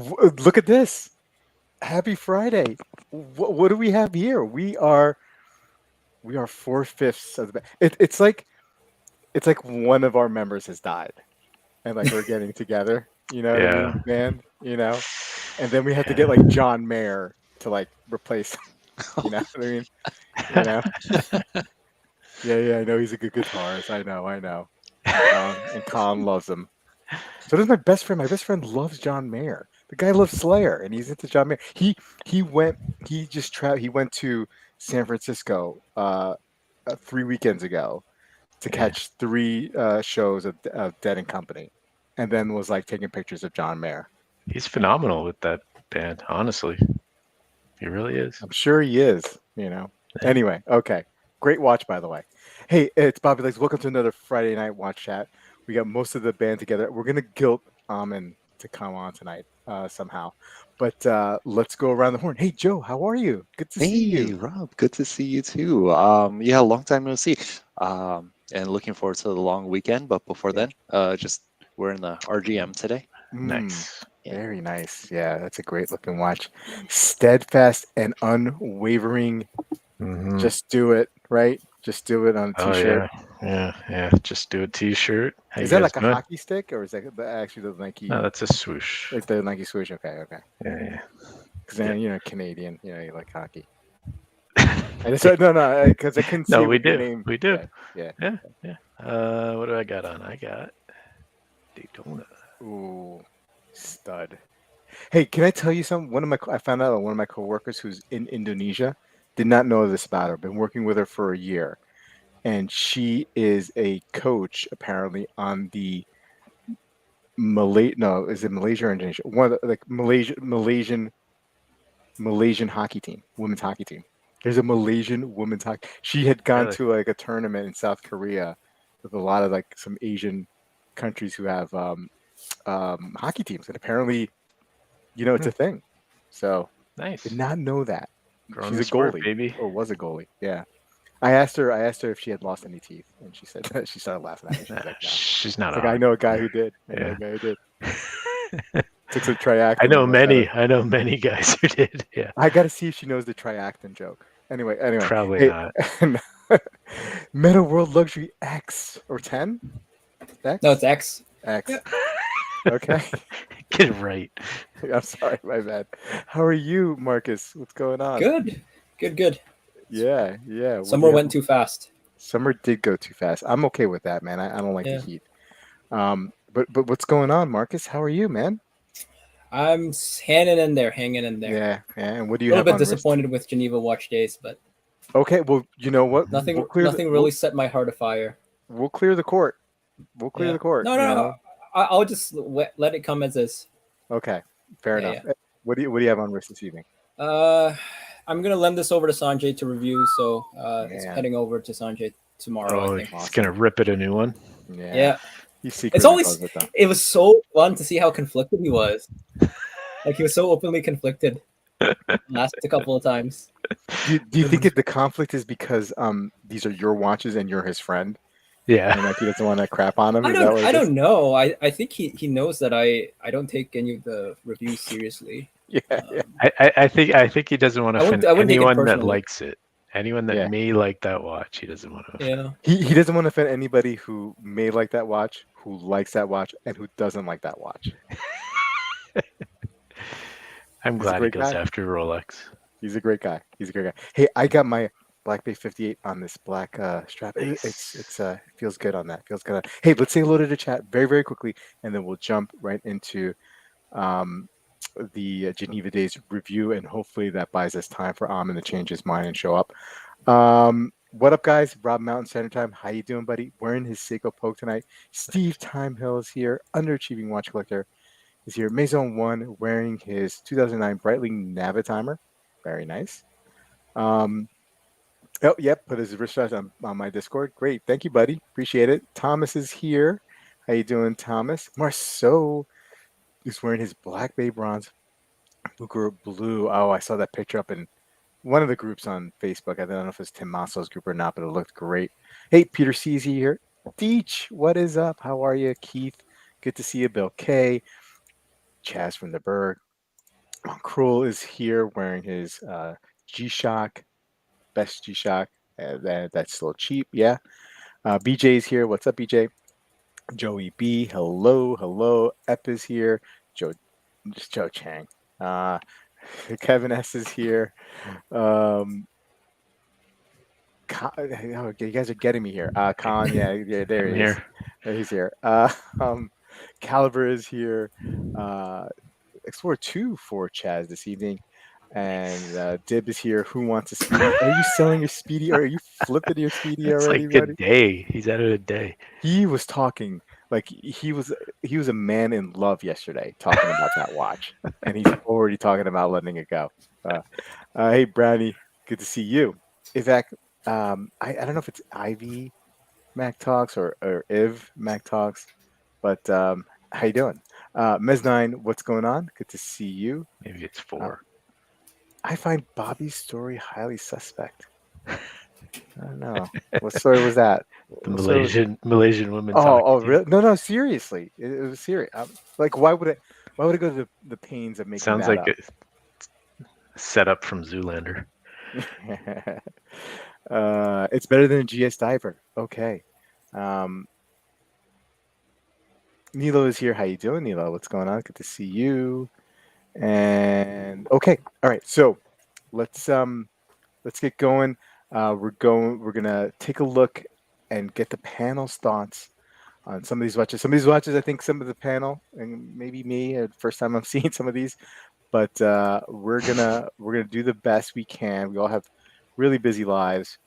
Look at this. Happy Friday. What do we have here? We are 4/5 of the it's like one of our members has died and like we're getting together. You know what I Yeah. mean, man? You know? And then we have to Yeah. get like John Mayer to like replace him. You know what I mean? You know? Yeah, I know he's a good guitarist. I know. And Colin loves him. So does my best friend. My best friend loves John Mayer. The guy loves Slayer, and he's into John Mayer. He went. He just traveled. He went to San Francisco 3 weekends ago to Yeah. catch three shows of Dead and Company, and then was like taking pictures of John Mayer. He's phenomenal with that band, honestly. He really is. I'm sure he is. You know. Yeah. Anyway, okay. Great watch, by the way. Hey, it's Bobby Legs. Welcome to another Friday night watch chat. We got most of the band together. We're gonna guilt Amin to come on tonight somehow, but let's go around the horn. Hey, Joe, how are you? Good to see Hey, you. Rob, good to see you too. Yeah, long time no see. And looking forward to the long weekend. But before Yeah. then, just we're in the RGM today. Nice. Very nice. Yeah, that's a great looking watch. Steadfast and unwavering. Mhm. Just do it, right? Just do it on a Oh t-shirt. yeah. Just do a T-shirt. How Is you that guys like a doing? hockey stick, or is that actually the Nike? No, that's a swoosh. Like the Nike swoosh. Okay. Yeah. Because then you know, Canadian. You know, you like hockey. I just no, because I couldn't see No, it we with your do. name. We do. Yeah. Yeah. What do I got on? I got Daytona. Ooh, stud. Hey, can I tell you something? I found out one of my coworkers who's in Indonesia did not know this about her. Been working with her for a year, and she is a coach apparently on the is it Malaysia or Indonesia? One of the, like Malaysian hockey team, women's hockey team. There's a Malaysian women's hockey. She had gone Really? to like a tournament in South Korea with a lot of like some Asian countries who have hockey teams, and apparently, you know, it's a thing. So Nice. did not know that. Growing She's the a sport, goalie, baby. or was a goalie. Yeah. I asked her if she had lost any teeth, and she said she started laughing at me. She was Nah, like, "No." she's not It's a like I know a hockey guy player. who did. I know Yeah. a guy who did. Took some triactin. I know and that's many. I know many guys who did. Yeah. I got to see if she knows the triactin joke. Anyway. Probably Hey, not. Meta World Luxury X or 10? X? No, it's X. X. Yeah. Okay. Get it right. I'm sorry, my bad. How are you, Marcus? What's going on? Good. Yeah. Summer went too fast. Summer did go too fast. I'm okay with that, man. I don't like Yeah. the heat. But what's going on, Marcus? How are you, man? I'm hanging in there. Yeah. And what do A you little have bit on wrist? disappointed with Geneva Watch Days, but Okay, well, you know what? nothing We'll really set my heart afire. We'll clear the court. We'll clear the court. No. you know? I'll just let it come as is. Okay, fair Yeah, enough. What do you have on wrist this evening? I'm gonna lend this over to Sanjay to review. So it's Man. heading over to Sanjay tomorrow. Oh, I think. he's gonna rip it a new one. Yeah. He's secretly It's always loves it, though. it was so fun to see how conflicted he was. Like he was so openly conflicted last a couple of times. Do you think the conflict is because these are your watches and you're his friend, Yeah. and like he doesn't want to crap on them? I don't know. I think he knows that I don't take any of the reviews seriously. Yeah. I think he doesn't want to offend I wouldn't take it anyone that personally. likes it. Anyone that Yeah. may like that watch, he doesn't want to offend. Yeah. He doesn't want to offend anybody who may like that watch, who likes that watch, and who doesn't like that watch. I'm He's a glad he great goes guy. after Rolex. He's a great guy. Hey, I got my Black Bay 58 on this black strap. It feels good on that. Hey, let's say hello to the chat very, very quickly, and then we'll jump right into the Geneva Days review, and hopefully that buys us time for Amin to change his mind and show up. What up, guys? Rob Mountain Center Time. How you doing, buddy? Wearing his Seiko Poke tonight. Steve Timehill is here. Underachieving Watch Collector is here. Maison 1 wearing his 2009 Breitling Navitimer. Very nice. Oh, yep. Put his wristwatch on my Discord. Great. Thank you, buddy. Appreciate it. Thomas is here. How you doing, Thomas? Marceau is wearing his Black Bay Bronze Booker Blue. Oh, I saw that picture up in one of the groups on Facebook. I don't know if it's Tim Masso's group or not, but it looked great. Hey, Peter C's here. Deech, what is up? How are you? Keith, good to see you. Bill K. Chaz from the Berg. Cruel is here wearing his G-Shock, best G-Shock. That's still cheap, yeah. BJ's here. What's up, BJ? Joey B. Hello, hello. Ep is here. Just Joe Chang. Kevin S is here. Oh, you guys are getting me here. Khan, yeah, there I'm he is. here. He's here. Caliber is here. Explorer 2 for Chaz this evening. And Dib is here. Who wants a speedy? Are you selling your speedy, or are you flipping your speedy It's already, like a buddy? day. He's at it a day. He was talking like he was a man in love yesterday, talking about that watch, and he's already talking about letting it go. Hey, Brownie, good to see you. Ivak, I don't know if it's Ivy Mac Talks or Iv Mac Talks, but how you doing? Mez9, what's going on? Good to see you. Maybe it's 4. I find Bobby's story highly suspect. I don't know. What story was that? The What story was- Malaysian woman. Oh, talking to you. really? No, seriously. It was serious. Like, why would it go to the pains of making Sounds that like a setup from Zoolander. up? It's better than a GS Diver. Okay. Nilo is here. How you doing, Nilo? What's going on? Good to see you. And okay, all right. So let's get going. We're gonna take a look and get the panel's thoughts on some of these watches. Some of these watches, I think some of the panel, and maybe me, first time I'm seeing some of these, but we're gonna do the best we can. We all have really busy lives.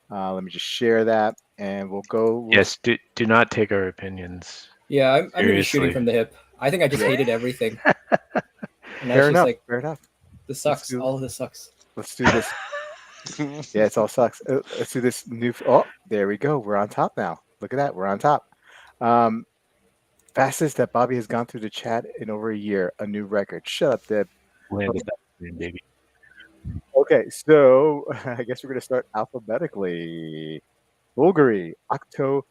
Let me just share that, and we'll go. Yes, do not take our opinions. Yeah, I'm gonna be shooting Seriously. from the hip. I think I just hated everything. And that's Fair just enough. like, Fair enough. this sucks. do- All of this sucks. Let's do this. Yeah, it's all sucks. Let's do this new. Oh, there we go. We're on top now. Look at that. We're on top. Fastest that Bobby has gone through the chat in over a year. A new record. Shut up, Deb. Landed that plane, baby. Okay, so I guess we're gonna start alphabetically. Bulgari, Octo,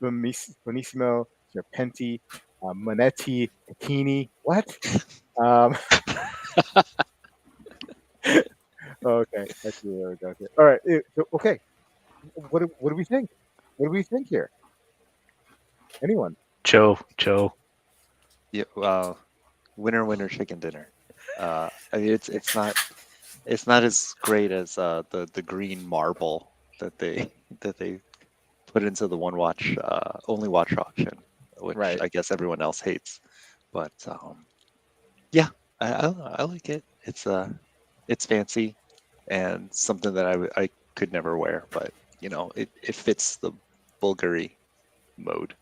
Bonissimo, Serpenti, Monetti, Bikini. What? Okay, that's where we go here. All right. So, okay. What do we think? What do we think here? Anyone? Joe. Yeah, winner chicken dinner. I mean, it's not as great as the green marble that they put into the one watch only watch auction, which Right. I guess everyone else hates. But yeah, I like it. It's fancy and something that I could never wear, but you know it fits the Bulgari mode.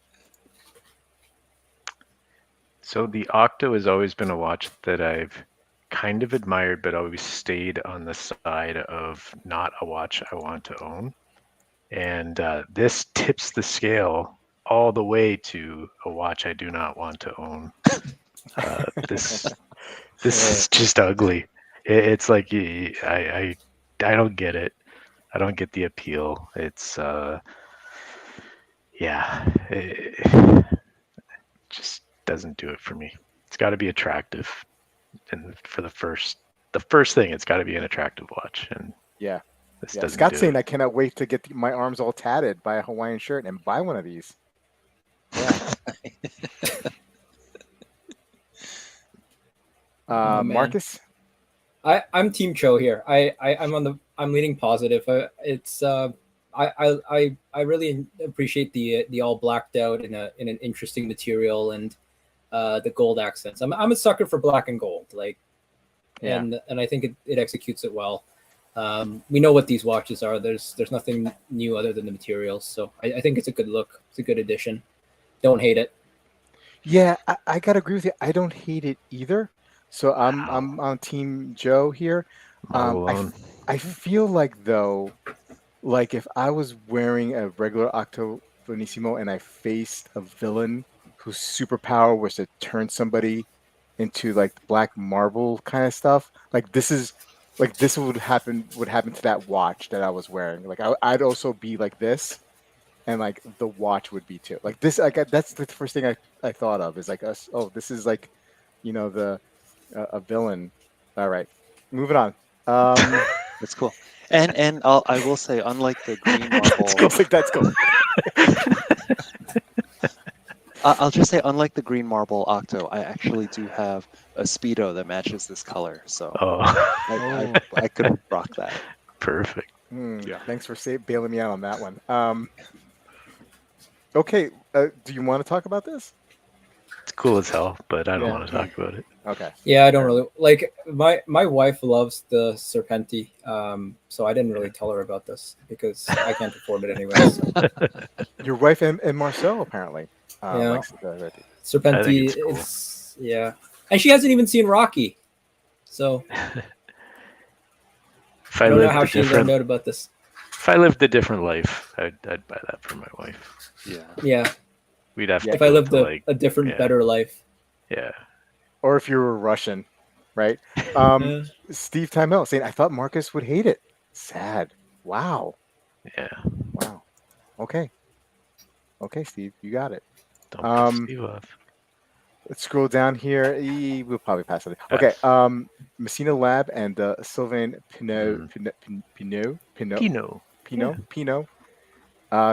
So the Octo has always been a watch that I've kind of admired, but always stayed on the side of not a watch I want to own. And this tips the scale all the way to a watch I do not want to own. This is just ugly. It's like I don't get it. I don't get the appeal. It's it just doesn't do it for me. It's got to be attractive, and for the first thing, it's got to be an attractive watch. And Yeah. this Yeah. doesn't Scott's do saying it. I cannot wait to get my arms all tatted, buy a Hawaiian shirt, and buy one of these. Yeah. Oh, man. Marcus. I'm Team Cho here. I'm leaning positive. I really appreciate the all blacked out in an interesting material and the gold accents. I'm a sucker for black and gold, like, Yeah. and I think it executes it well. We know what these watches are. There's nothing new other than the materials, so I think it's a good look. It's a good addition. Don't hate it. Yeah, I gotta agree with you. I don't hate it either. So I'm on Team Joe here. All alone. I feel like though, like if I was wearing a regular Octo Bonissimo and I faced a villain whose superpower was to turn somebody into like black marble kind of stuff, like this would happen to that watch that I was wearing. Like I'd also be like this, and like the watch would be too. Like this, like that's the first thing I thought of is like us. Oh, this is like, you know, a villain All right, moving on. Um, That's cool. And I will say, unlike the green marble, that's cool. I'll just say, unlike the green marble Octo, I actually do have a Speedo that matches this color, so Oh, I could rock that. perfect. Yeah. Thanks for bailing me out on that one. Okay, do you want to talk about this? It's cool as hell, but I don't Yeah. want to talk about it. Okay. Yeah, I don't really like my wife loves the Serpenti, so I didn't really tell her about this because I can't afford it anyway. So. Your wife and Marcel apparently Yeah. likes the Serpenti, it's cool. it's yeah, and she hasn't even seen Rocky, so If I I don't know lived how a she learned different, out about this. if I lived a different life, I'd buy that for my wife. Yeah. Yeah, We'd have to if I go lived to, a, like, a different, yeah. better life. yeah. or if you were Russian, right? Yeah. Steve Timel saying, I thought Marcus would hate it. Sad. Wow. Yeah. Wow. Okay, Steve, you got it. Don't piss Steve off. Let's scroll down here. We'll probably pass it. Okay. Messina Lab and Sylvain Pinot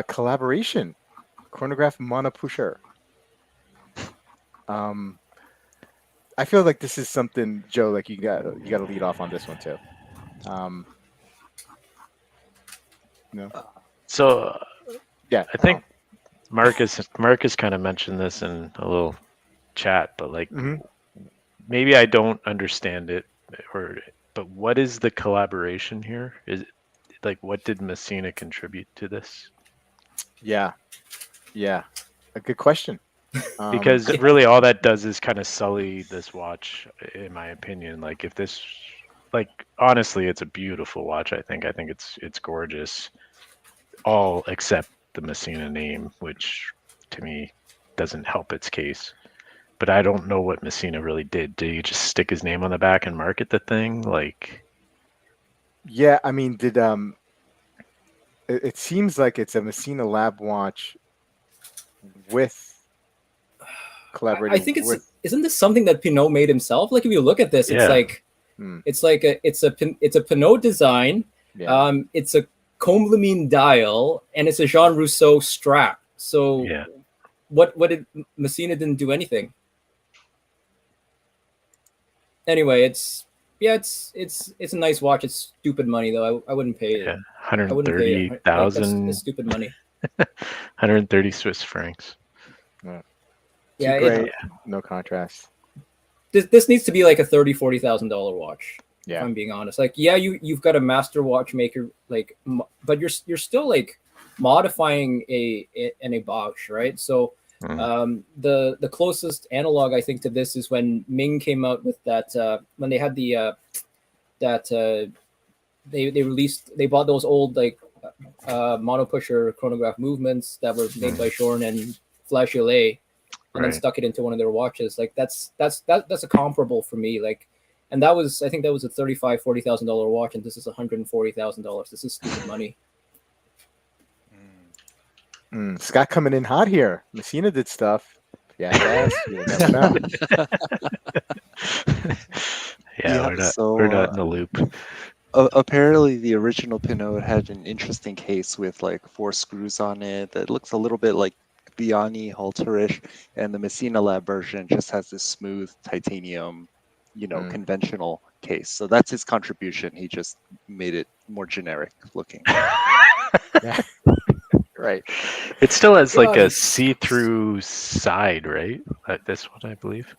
collaboration. Chronograph monopusher. I feel like this is something, Joe, like you got to lead off on this one too. So yeah, I think Marcus kind of mentioned this in a little chat, but like maybe I don't understand it, but what is the collaboration here? Is it, like, what did Messina contribute to this? Yeah, a good question. Because really all that does is kind of sully this watch, in my opinion. Like, if this, like, honestly, it's a beautiful watch. I think it's gorgeous, all except the Messina name, which to me doesn't help its case. But I don't know what Messina really did. Did he just stick his name on the back and market the thing? Like, yeah, I mean, did it seems like it's a Messina Lab watch with collaborating. I think isn't this something that Pinot made himself? Like, if you look at this, it's like it's a Pinot design. Yeah. It's a Comblamine dial, and it's a Jean Rousseau strap. So what did Messina didn't do anything? Anyway, it's a nice watch. It's stupid money though. I wouldn't pay it. 130,000. That's stupid money. 130 Swiss francs. Yeah, great. No contrast. This needs to be like a $30,000-$40,000 watch. Yeah, if I'm being honest. Like, yeah, you've got a master watchmaker, like, but you're still like modifying a Bosch, right? So the closest analog I think to this is when Ming came out with that when they had the they bought those old like monopusher chronograph movements that were made by Shorn and Flageolet, and then stuck it into one of their watches. Like that's a comparable for me. Like, and I think that was a $35,000-$40,000 watch, and this is $140,000. This is stupid money. Scott coming in hot here. Messina did stuff. Yeah, you'll never know. We're not in the loop. Apparently, the original Pinot had an interesting case with like 4 screws on it that looks a little bit like Vianney halterish, and the Messina Lab version just has this smooth titanium, conventional case. So that's his contribution. He just made it more generic looking. Yeah. Right. It still has like a see-through side, right? This one, I believe.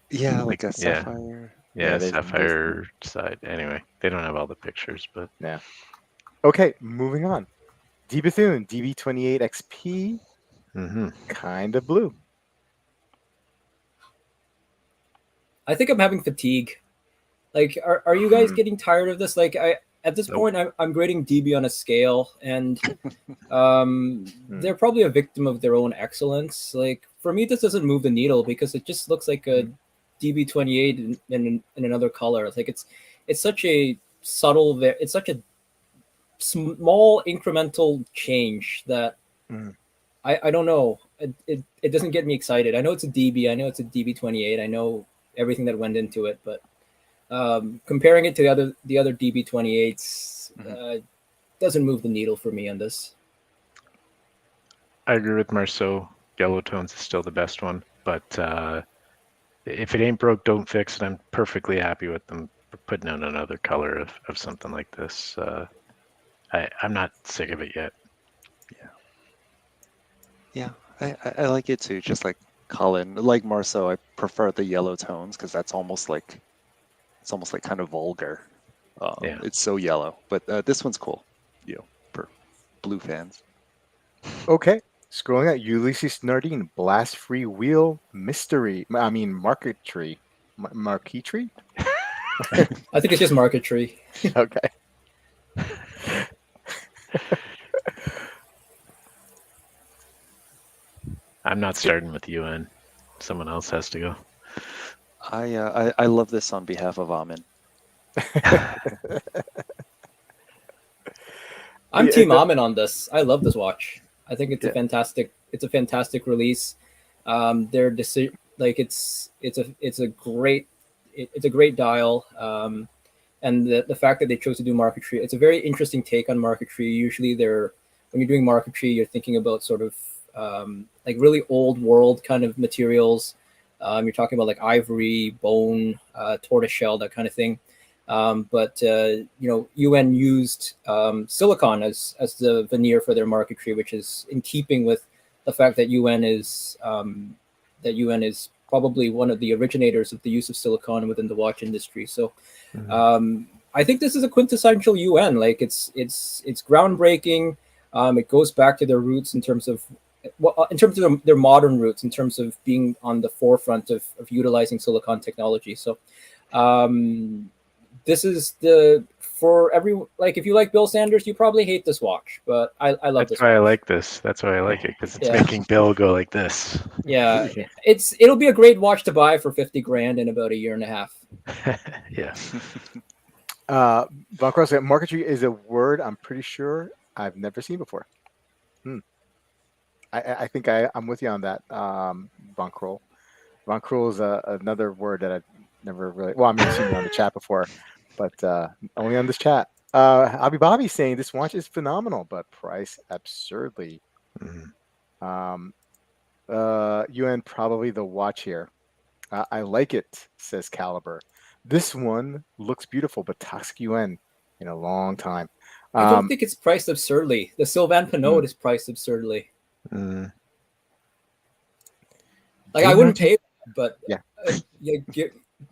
Yeah, like a sapphire. Yeah, sapphire side. Anyway, they don't have all the pictures, but yeah. Okay, moving on. Bethune DB28 XP. Kind of blue. I think I'm having fatigue. Like, are you guys getting tired of this? Like, at this point, I'm grading DB on a scale, and they're probably a victim of their own excellence. Like, for me, this doesn't move the needle because it just looks like a DB28 in another color. Like, it's such a subtle, it's such a small incremental change that I don't know. It doesn't get me excited. I know it's a DB. I know it's a DB28. I know everything that went into it, but Comparing it to the other DB28s doesn't move the needle for me on this. I agree with Marceau. Yellow tones is still the best one, but if it ain't broke, don't fix it. I'm perfectly happy with them putting out another color of something like this. I'm not sick of it yet. Yeah, I like it too. Just like Colin, like Marceau, I prefer the yellow tones because it's almost like kind of vulgar. Yeah. It's so yellow, but this one's cool. For blue fans. Okay. Scrolling at Ulysses Nardin, Blast Free Wheel Mystery. I mean, Marquetry. Marquetry? I think it's just marquetry. Okay. I'm not starting with UN. Someone else has to go. I love this on behalf of Amin. I'm Team Amin on this. I love this watch. I think it's a fantastic release. Their decision, like it's a great dial. And the fact that they chose to do marquetry, it's a very interesting take on marquetry. Usually, when you're doing marquetry, you're thinking about sort of like really old world kind of materials. You're talking about like ivory, bone, tortoiseshell, that kind of thing. But UN used silicon as the veneer for their marquetry, which is in keeping with the fact that UN is probably one of the originators of the use of silicon within the watch industry. So I think this is a quintessential UN. Like it's groundbreaking. It goes back to their roots in terms of their modern roots, in terms of being on the forefront of utilizing silicon technology. So this is for everyone. Like if you like Bill Sanders, you probably hate this watch, but I love this. That's why I like this. That's why I like it, because it's making Bill go like this. Yeah, it'll be a great watch to buy for $50,000 in about a year and a half. Yeah. Von Cross, marquetry is a word I'm pretty sure I've never seen before. I think I'm with you on that, Von Kroll. Von Kroll is another word that I've never really. Well, I mean, I've seen it on the chat before, but only on this chat. Abby Bobby saying this watch is phenomenal, but price absurdly. UN probably the watch here. I like it, says Caliber. This one looks beautiful, but toxic UN in a long time. I don't think it's priced absurdly. The Sylvain Pinot is priced absurdly. Like I wouldn't pay, but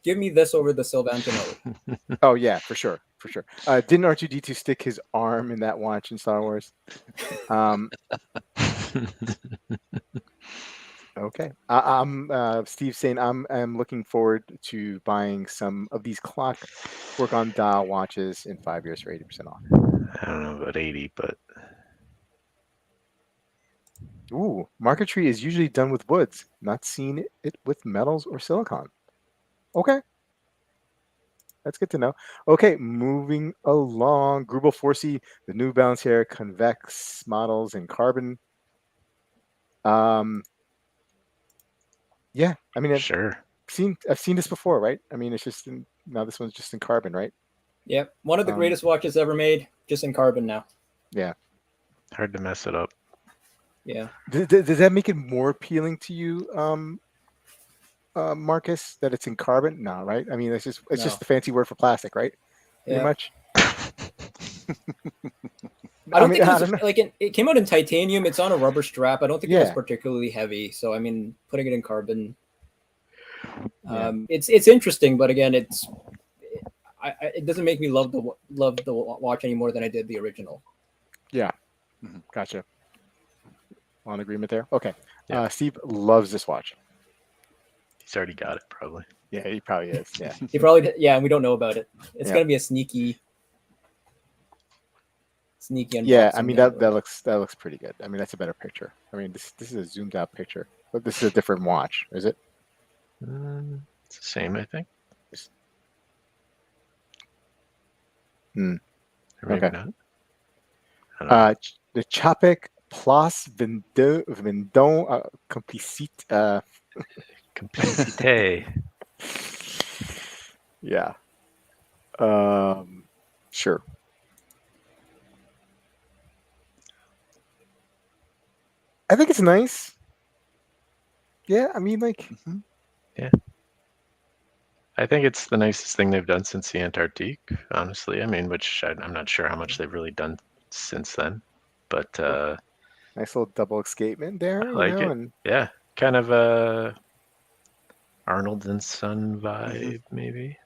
give me this over the Sylvain Pinot. Oh yeah, for sure. Didn't R2D2 stick his arm in that watch in Star Wars? Okay. I'm Steve saying I'm looking forward to buying some of these clock work on dial watches in 5 years for 80% off. I don't know about 80, but ooh, marquetry is usually done with woods. Not seen it with metals or silicon. Okay. That's good to know. Okay, moving along. Grubel 4C, the New Balance here, convex models in carbon. Yeah, I mean, sure. I've seen this before, right? I mean, it's just now this one's just in carbon, right? Yep, one of the greatest watches ever made, just in carbon now. Yeah, hard to mess it up. Yeah. Does that make it more appealing to you, Marcus, that it's in carbon? No, right? I mean, it's just the fancy word for plastic, right? Pretty much. I don't think it was like it came out in titanium. It's on a rubber strap. I don't think it was particularly heavy. So I mean, putting it in carbon, it's interesting. But again, it doesn't make me love the watch any more than I did the original. Yeah, gotcha. On agreement there. Okay, Steve loves this watch. He's already got it, probably. Yeah, he probably is. Yeah, he probably. Yeah, and we don't know about it. It's gonna be a sneaky. Yeah, I mean that looks pretty good. I mean that's a better picture. I mean this is a zoomed out picture, but this is a different watch, is it? It's the same, I think. Okay. Not. The Chapek Place Vendon Complicite. Complicité. Yeah. Sure. I think it's nice. Yeah, I mean, like, Mhm. I think it's the nicest thing they've done since the Antarctique, honestly. I mean, which I'm not sure how much they've really done since then, but nice little double escapement there, I you like know, it. and Yeah, kind of a Arnold and Son Mm-hmm. vibe, maybe.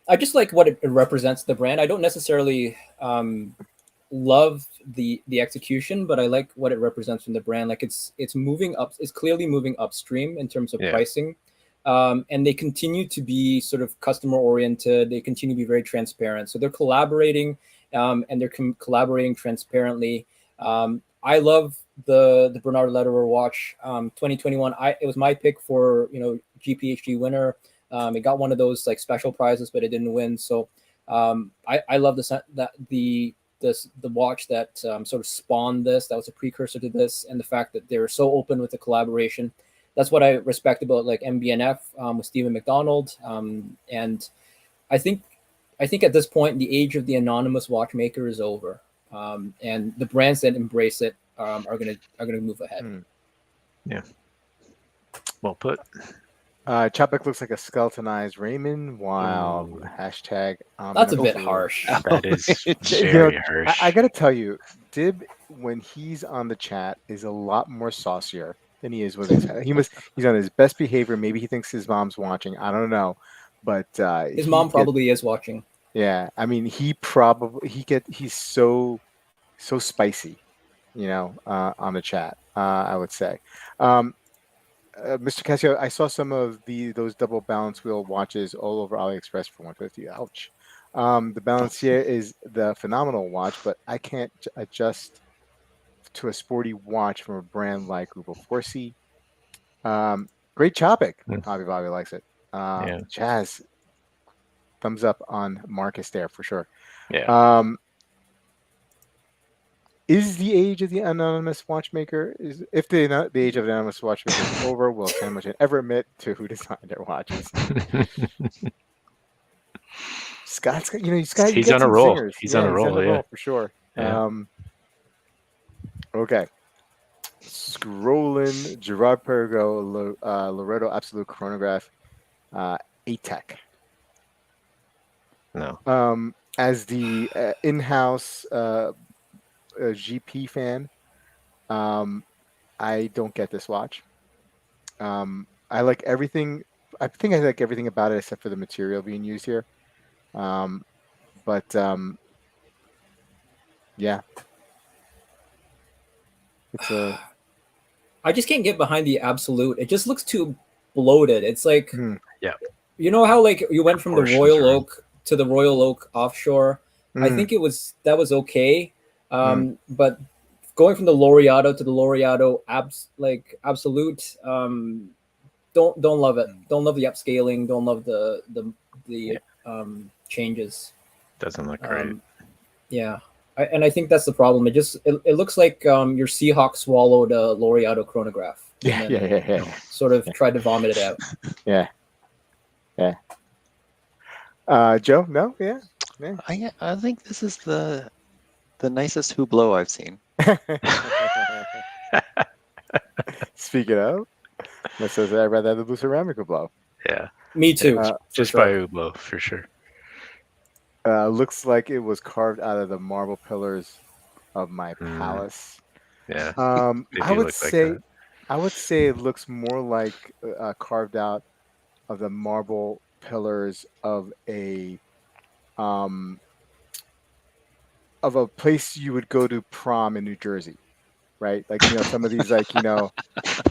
I just like what it represents the brand. I don't necessarily love the execution, but I like what it represents from the brand. Like it's moving up. It's clearly moving upstream in terms of Yeah. pricing, and they continue to be sort of customer oriented. They continue to be very transparent. So they're collaborating, and they're collaborating transparently. I love the Bernard Lederer watch, 2021. It was my pick for GPHG winner. It got one of those like special prizes, but it didn't win. So I love the watch that sort of spawned this. That was a precursor to this, and the fact that they're so open with the collaboration. That's what I respect about like MB&F with Stephen McDonald. And I think at this point the age of the anonymous watchmaker is over, and the brands that embrace it are gonna move ahead. Yeah. Well put. Chapek looks like a skeletonized Raymond. Wow. Ooh. Hashtag. That's a bit harsh. That is You know, very harsh. I gotta tell you, Dib, when he's on the chat, is a lot more saucier than he is with his. He's on his best behavior. Maybe he thinks his mom's watching. I don't know, but His mom probably is watching. Yeah, I mean, he's so spicy, on the chat. I would say. Mr. Casio, I saw some of those double balance wheel watches all over AliExpress for 150. Ouch. The Balancier is the phenomenal watch, but I can't adjust to a sporty watch from a brand like Grupo Forci. Great topic. Bobby likes it. Yeah. Chaz, thumbs up on Marcus there for sure. Yeah. Is the age of the anonymous watchmaker if the age of the anonymous watchmaker is over, will Ken ever admit to who designed their watches? Scott's got, He's on a roll. He's on a roll, yeah, for sure. Yeah. Okay. Scrolling Girard-Perregaux Loretto Absolute Chronograph ATEC. No. As the in-house GP fan, I don't get this watch. I like everything. I think I like everything about it except for the material being used here. Yeah, it's a. I just can't get behind the Absolute. It just looks too bloated. It's like, yeah, you know how like you went from the Royal Oak to the Royal Oak Offshore. I think that was okay. But going from the Laureato to the Laureato Absolute, don't love it. Don't love the upscaling. Don't love the changes. Doesn't look great. Yeah, I think that's the problem. It looks like your Seahawk swallowed a Laureato chronograph. Yeah. Sort of tried to vomit it out. Yeah. Joe, no, yeah. I think this is the nicest Hublot I've seen. Speaking of, that says I'd rather have the blue ceramic Hublot. Yeah, me too. Just by Hublot for sure. Looks like it was carved out of the marble pillars of my palace. Yeah. I would say it looks more like carved out of the marble pillars of a place you would go to prom in New Jersey, right? Like, some of these, like, Joe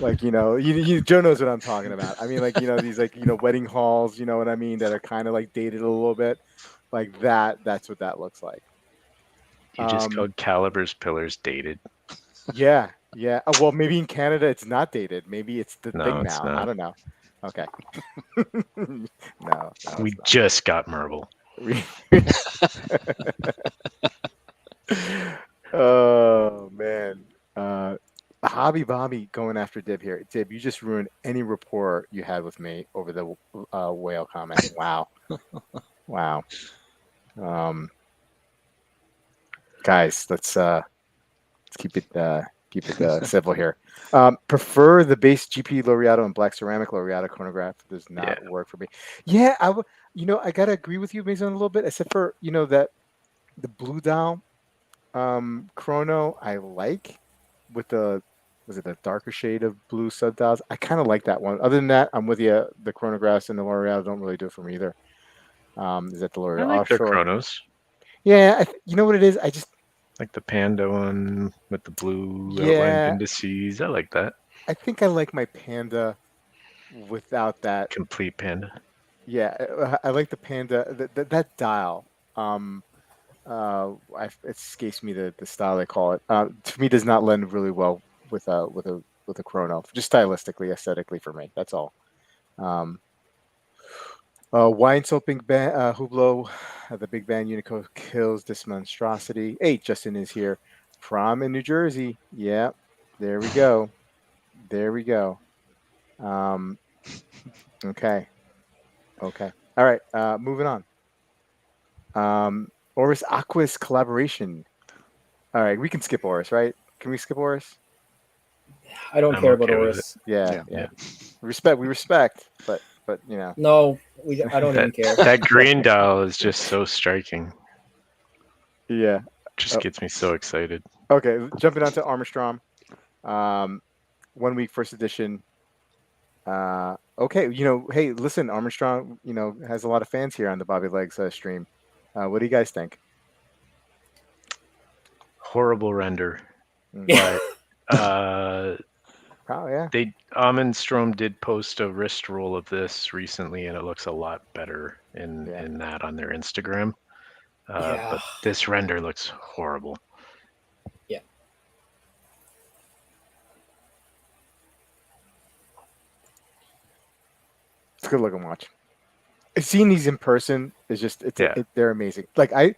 knows what I'm talking about. I mean, like, these, like, wedding halls, you know what I mean, that are kind of like dated a little bit like that. That's what that looks like. You just called Caliber's pillars dated. Yeah. Well, maybe in Canada it's not dated. Maybe it's the thing it's now. not. I don't know. Okay. No, we just got marble. Oh man. Hobby Bobby going after Dib here. Dib, you just ruined any rapport you had with me over the whale comment. Wow. Wow. Guys, let's keep it civil here. Prefer the base GP Laureato and black ceramic Laureato chronograph. Does not work for me. Yeah, I gotta agree with you, Mason, a little bit, except for that the blue dial chrono I like with was it a darker shade of blue subdials? I kind of like that one. Other than that, I'm with you. The chronographs and the L'Oreal don't really do it for me either. Is that the I L'Oreal like their offshore? chronos. Yeah, you know what it is? I just like the Panda one with the blue Yeah. outlined indices. I like that. I think I like my Panda without that. Complete Panda. Yeah, I like the Panda. That dial. It escapes me the style they call it. To me, does not lend really well with a chrono, just stylistically, aesthetically for me. That's all. Wine soaping Hublot, the big band Unico kills this monstrosity. Hey, Justin is here. Prom in New Jersey. Yeah, there we go. There we go. Okay. All right. Moving on. Oris Aquis collaboration. All right, we can skip Oris, right? Can we skip Oris? I don't care about Oris. Yeah. We respect, but No, I don't even care. That green dial is just so striking. Yeah. Just gets me so excited. Okay, jumping on to Armin Strom. 1 week first edition. Okay, hey, listen, Armin Strom, has a lot of fans here on the Bobby Legs stream. What do you guys think? Horrible render. Mm. But oh yeah. Amin Strom did post a wrist roll of this recently, and it looks a lot better in that on their Instagram. But this render looks horrible. Yeah. It's a good looking watch. Seeing these in person is just they're amazing. Like I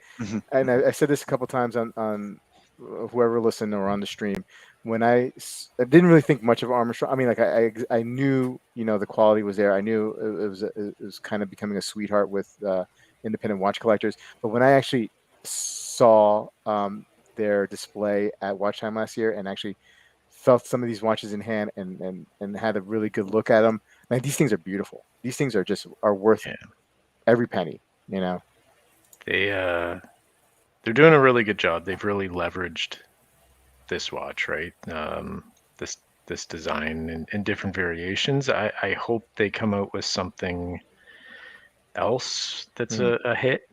said this a couple times on whoever listened or on the stream. When I didn't really think much of Armin Strom. I mean, like I knew the quality was there. I knew it was kind of becoming a sweetheart with independent watch collectors. But when I actually saw their display at Watch Time last year and actually felt some of these watches in hand and had a really good look at them, man, these things are beautiful. These things are worth every penny. They're doing a really good job. They've really leveraged this watch, right? This design in different variations. I hope they come out with something else that's a hit,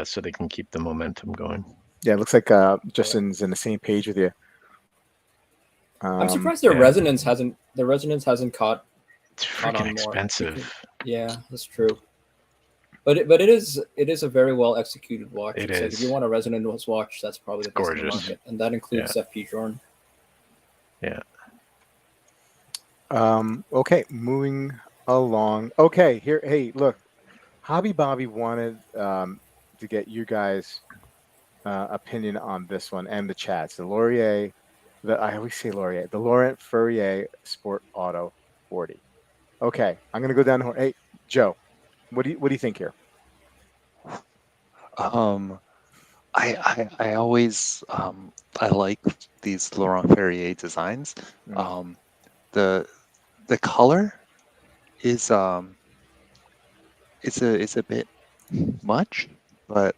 so they can keep the momentum going. Yeah, it looks like Justin's in the same page with you. I'm surprised their resonance hasn't caught. It's freaking expensive. Yeah, that's true. But it is a very well executed watch. It is. Like if you want a resonance watch, that's probably the best in the market, and that includes FP Journe. Yeah. Okay, moving along. Okay, here. Hey, look, Hobby Bobby wanted to get you guys' opinion on this one and the chats. The Laurier, I always say Laurier, the Laurent Ferrier Sport Auto 40. Okay, I'm gonna go down. Hey, Joe, what do you think here? I always I like these Laurent Ferrier designs. The color is it's a bit much, but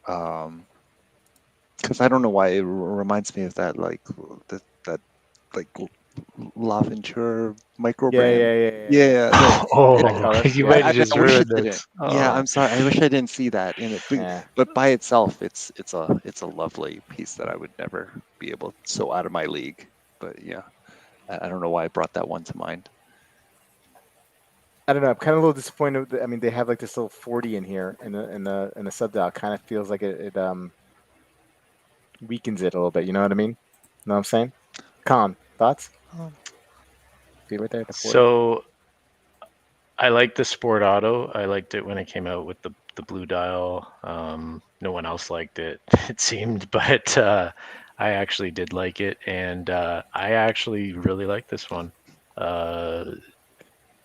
because I don't know why it reminds me of that like L'Aventure micro brand. Yeah. You might have just ruined this. Yeah, I'm sorry. I wish I didn't see that in it. But by itself, it's a lovely piece that I would never be able so out of my league. But yeah, I don't know why I brought that one to mind. I don't know. I'm kind of a little disappointed. I mean, they have like this little 40 in here in the sub dial. Kind of feels like it weakens it a little bit. You know what I mean? Know what I'm saying? Con, thoughts? Be right there. So I like the Sport Auto. I liked it when it came out with the blue dial. No one else liked it, it seemed, but actually did like it, and I actually really like this one.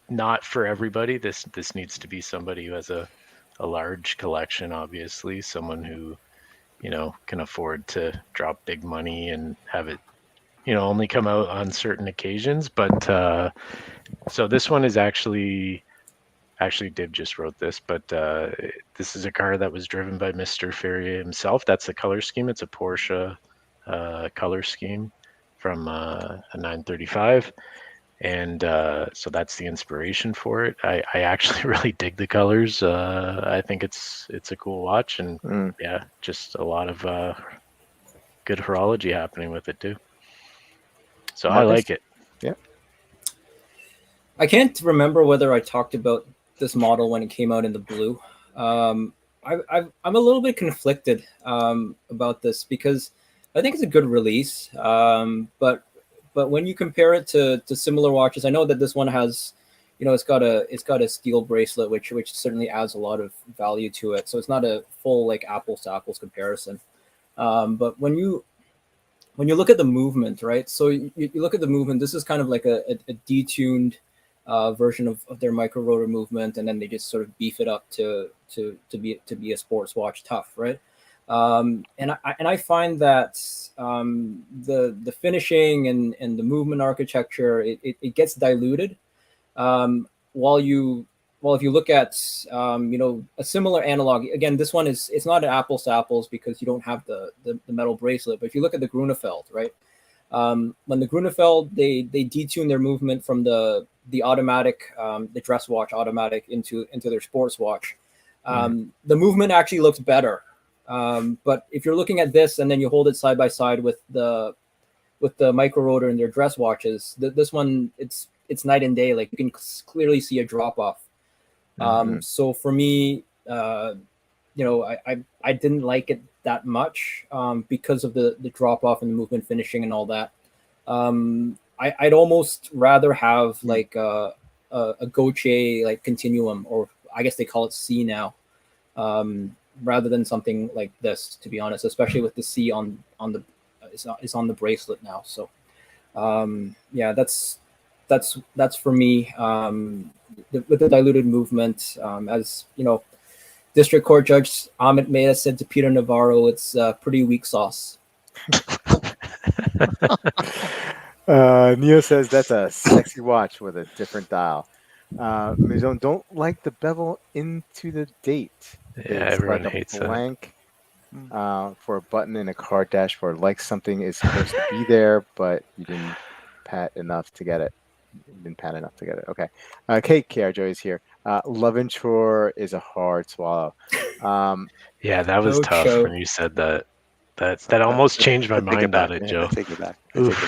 Not for everybody. This needs to be somebody who has a large collection, obviously, someone who, can afford to drop big money and have it, only come out on certain occasions. But so this one is actually Div just wrote this, but this is a car that was driven by Mr. Ferrier himself. That's the color scheme. It's a Porsche color scheme from a 935. And so that's the inspiration for it. I actually really dig the colors. I think it's a cool watch, and yeah, just a lot of good horology happening with it too. So Marcus? I like it. Yeah. I can't remember whether I talked about this model when it came out in the blue. I'm a little bit conflicted about this because I think it's a good release, but when you compare it to similar watches, I know that this one has, it's got a steel bracelet, which certainly adds a lot of value to it. So it's not a full like apples to apples comparison. But when you look at the movement, right? So you look at the movement. This is kind of like a detuned version of their micro rotor movement, and then they just sort of beef it up to be a sports watch tough, right? And I find that the finishing and the movement architecture it gets diluted. If you look at a similar analog, again, this one it's not an apples to apples because you don't have the metal bracelet. But if you look at the Grunefeld, right? When the Grunefeld they detune their movement from the automatic, the dress watch automatic into their sports watch. The movement actually looks better. But if you're looking at this and then you hold it side by side with the micro rotor in their dress watches, this one it's night and day. Like you can clearly see a drop off. So for me, I didn't like it that much because of the drop off and the movement finishing and all that. I'd almost rather have like a Gautier like Continuum, or I guess they call it C now, rather than something like this, to be honest, especially with the C on the it's on the bracelet now. So yeah, that's for me. With the diluted movement, as you know, District Court Judge Amin said to Peter Navarro, it's pretty weak sauce. Neo says that's a sexy watch with a different dial. Maison don't like the bevel into the date. Yeah, It's everyone like a hates blank for a button in a car dashboard. Like something is supposed to be there, but you didn't pat enough to get it. Okay. Kate Joey is here. Love and Chore is a hard swallow. Yeah, that was tough when you said that. That almost changed my mind on it, Joe. I take it back. I take it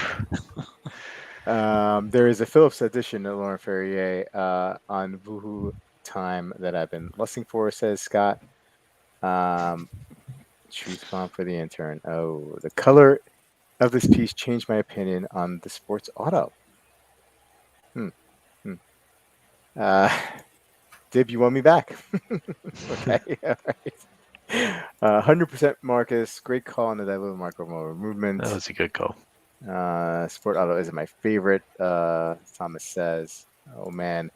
back. There is a Phillips edition of Laurent Ferrier on Woohoo Time that I've been lusting for, says Scott. Truth bomb for the intern. Oh, the color of this piece changed my opinion on the sports auto. Dib, you want me back? Okay, all right. 100% Marcus. Great call on the diluted micro motor movement. That was a good call. Sport auto isn't my favorite. Thomas says, "Oh man,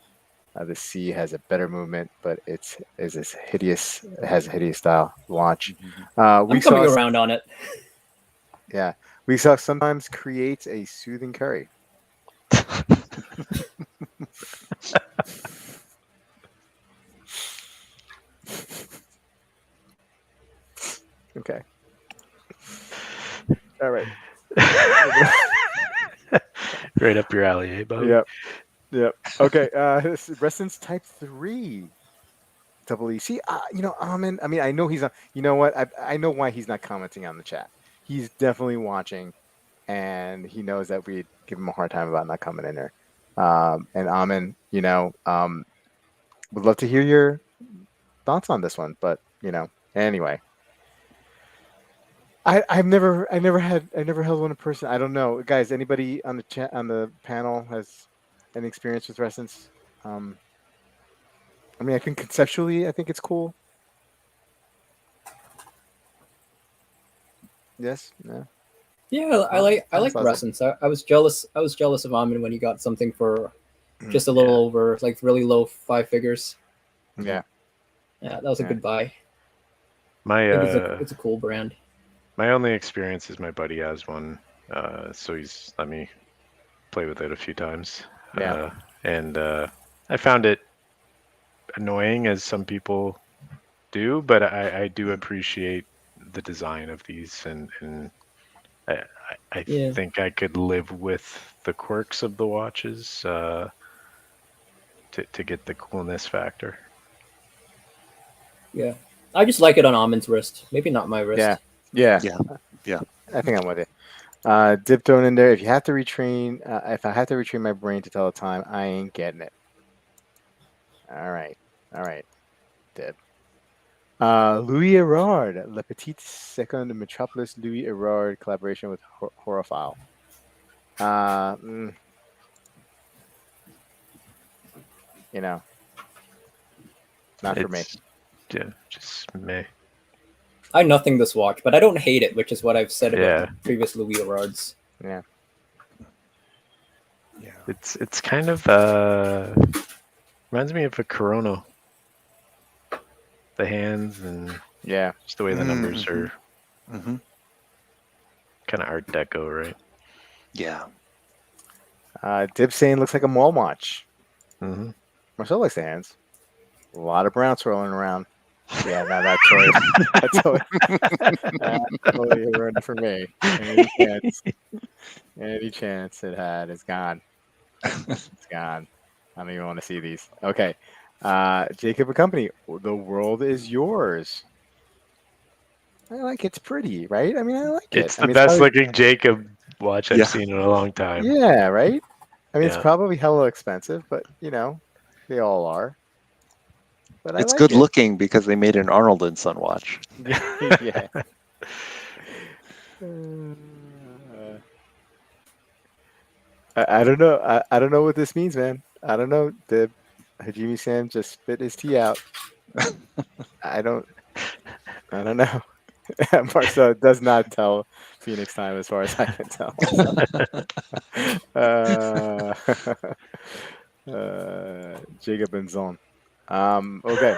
the C has a better movement, but it has a hideous style." Watch. I'm coming around on it. Yeah, we saw sometimes creates a soothing curry. Okay. All right. Right up your alley, eh, Bob? Yep. Okay. Resonance Type 3. Double E. See, Amin. I mean, I know he's not. You know what? I know why he's not commenting on the chat. He's definitely watching, and he knows that we'd give him a hard time about not coming in there. And Amin, would love to hear your thoughts on this one, but anyway. I've never held one in person. I don't know, guys. Anybody on the chat on the panel has any experience with Resonance? I mean, I think conceptually, I think it's cool. Yes, no. Yeah, I like Sounds awesome. Resonance. I was jealous. I was jealous of Amin when he got something for just a Yeah. little over, like really low 5 figures. Yeah. Yeah, that was a Yeah. good buy. My I think it's a cool brand. my only experience is my buddy has one, so he's let me play with it a few times. Yeah. And I found it annoying, as some people do, but I do appreciate the design of these, and I Yeah. think I could live with the quirks of the watches to get the coolness factor. Yeah. I just like it on Amin's wrist. Maybe not my wrist. Yeah. Yeah. Yeah. Yeah. I think I'm with it. Dip thrown in there. If you have to retrain, if I have to retrain my brain to tell the time, I ain't getting it. All right. Dip. Louis Erard, Le Petit Second Metropolis Louis Erard collaboration with Horophile. You know, not for me. Yeah, just meh. I nothing this watch, but I don't hate it, which is what I've said about Yeah. the previous Louis Erards. Yeah. Yeah. It's kind of reminds me of a Corona. The hands and Yeah. just the way the numbers are Mm-hmm. kind of Art Deco, right? Yeah. Dip saying looks like a mall watch. Mm-hmm. Marcel likes the hands. A lot of brown swirling around. Yeah, no, that choice. That's totally a run for me. Any chance it had is gone. It's gone. I don't even want to see these. Okay. Jacob and Company. The world is yours. I like it's pretty, right? I mean, I like it. It's I the mean, best probably, looking Jacob watch I've Yeah. seen in a long time. Yeah, right? I mean, it's Yeah. probably hella expensive, but, they all are. But It's I like good it. looking because they made an Arnold and Son watch. Yeah. I don't know. I don't know what this means, man. I don't know. The Hajime Sam just spit his tea out. I don't know. Marcel does not tell Phoenix time as far as I can tell. Jacob and Zon. Okay.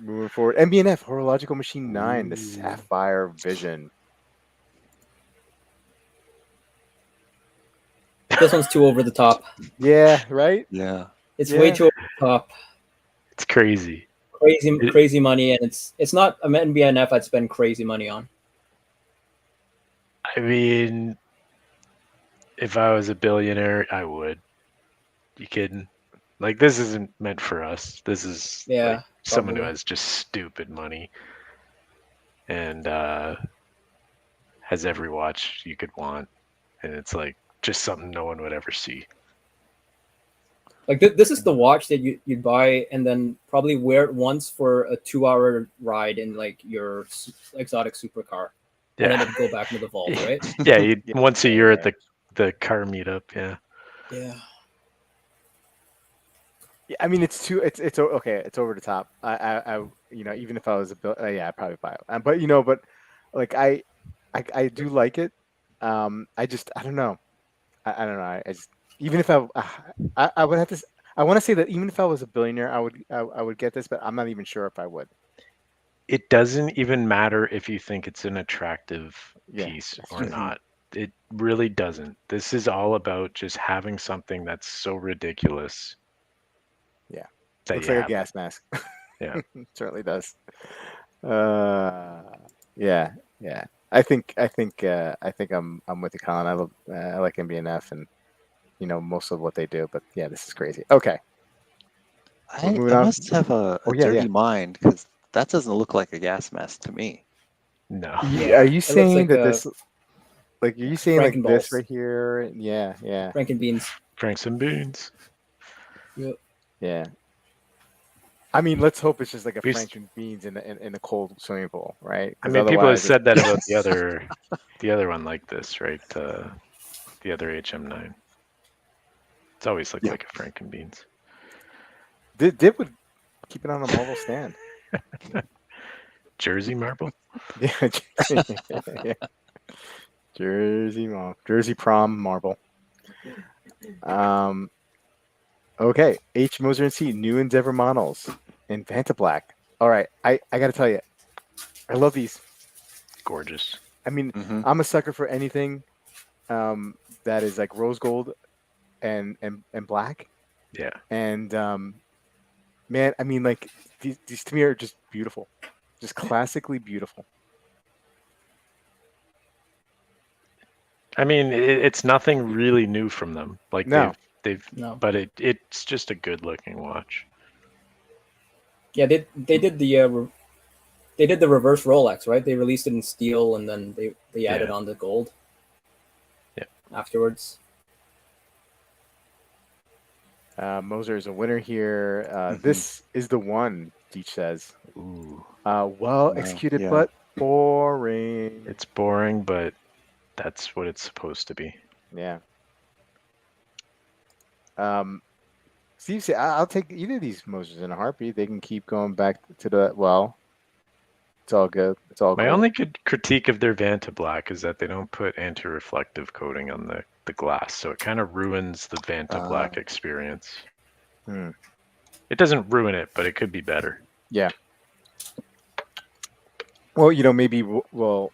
Moving forward. MB&F Horological Machine 9, the Sapphire Vision. This one's too over the top. Yeah, right? Yeah. It's way too over the top. It's crazy. Crazy money, and it's not an MB&F I'd spend crazy money on. I mean, if I was a billionaire, I would. You kidding? Like, this isn't meant for us. This is like someone who probably. has just stupid money and has every watch you could want, and it's like just something no one would ever see. Like this is the watch that you'd buy and then probably wear it once for a 2-hour ride in like your exotic supercar, and then it'd go back into the vault, right? Yeah, once a year at the car meetup. Yeah. Yeah. Yeah, I mean, it's okay. It's over the top. I even if I was I'd probably buy it. But like I do like it. I don't know. I don't know. I just even if I would have to. I want to say that even if I was a billionaire, I would get this, but I'm not even sure if I would. It doesn't even matter if you think it's an attractive piece or not. It really doesn't. This is all about just having something that's so ridiculous. Yeah. Looks like a gas mask. Yeah. It certainly does. Yeah. I think I'm with you, Colin. I like MB&F and most of what they do, but yeah, this is crazy. Okay. I must have a dirty mind because that doesn't look like a gas mask to me. No. Are you saying that this? Like, are you saying like this right here? Yeah. Frank and Beans. Franks and Beans. Yep. Yeah. I mean, let's hope it's just like a Frank and Beans in a cold swimming pool, right? I mean, people have said that about the other one like this, right? The other HM9. It's always looked like a Frank and Beans. Dip would keep it on a mobile stand. Jersey marble. Yeah, yeah. Jersey prom marble. Okay, H Moser and C new Endeavor models in Vanta Black. All right, I got to tell you, I love these. Gorgeous. I mean, Mhm. I'm a sucker for anything that is like rose gold and black. Yeah. And man, I mean, like these to me are just beautiful, just classically beautiful. I mean, it's nothing really new from them. Like No. they've, No. but it's just a good looking watch. Yeah, they did the they did the reverse Rolex, right? They released it in steel and then they added on the gold. Yeah. Afterwards. Moser is a winner here. This is the one, Deech says. Ooh. Well executed, yeah. but boring. It's boring, but that's what it's supposed to be. Yeah. Steve said, I'll take either of these Mosers in a heartbeat. They can keep going back to the, well, it's all good. It's all My gold. only good critique of their Vanta Black is that they don't put anti-reflective coating on the glass, so it kind of ruins the Vanta Black experience. It doesn't ruin it, but it could be better. Yeah. Well, maybe we'll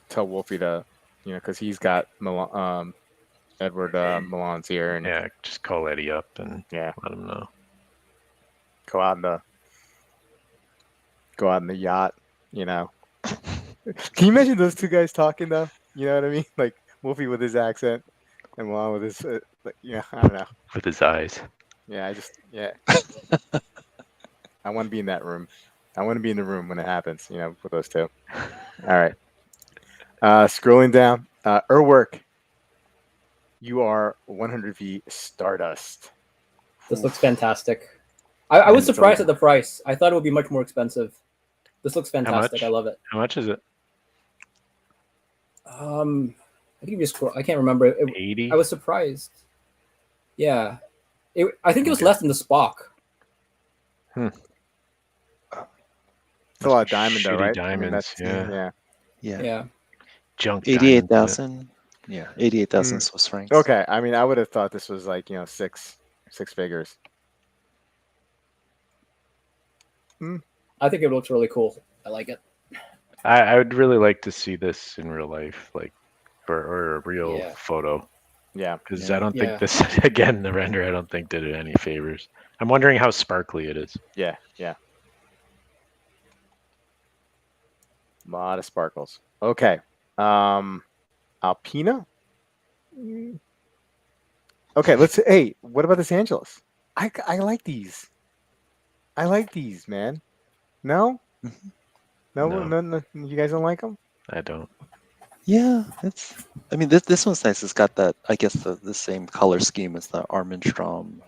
tell Wolfie to, because he's got Edward Milan's here, and Yeah, just call Eddie up and yeah, let him know. go out in the yacht. Can you imagine those two guys talking though? You know what I mean? Like Wolfie with his accent and Milan with his, I don't know. With his eyes. Yeah, I want to be in that room. I want to be in the room when it happens, with those two. All right. Scrolling down, Urwerk, you are 100V Stardust. This looks fantastic. I was surprised at the price. I thought it would be much more expensive. This looks fantastic. I love it. How much is it? I think you scroll. I can't remember. 80? I was surprised. Yeah. I think it was less than the Spock. It's a lot of diamond, though, Shitty right? diamonds, Yeah. Junk 88,000. Yeah, 88,000 Swiss francs. Okay, I mean, I would have thought this was like six figures. I think it looks really cool. I like it. I would really like to see this in real life, like, or a real photo. Yeah, because I don't think this, again, the render, I don't think did it any favors. I'm wondering how sparkly it is. Yeah. A lot of sparkles. Okay. Alpina? Okay, hey, what about this Angelus? I like these. I like these, man. No? No, you guys don't like them? I don't. Yeah, I mean, this one's nice. It's got that, I guess, the same color scheme as the Armin Strom,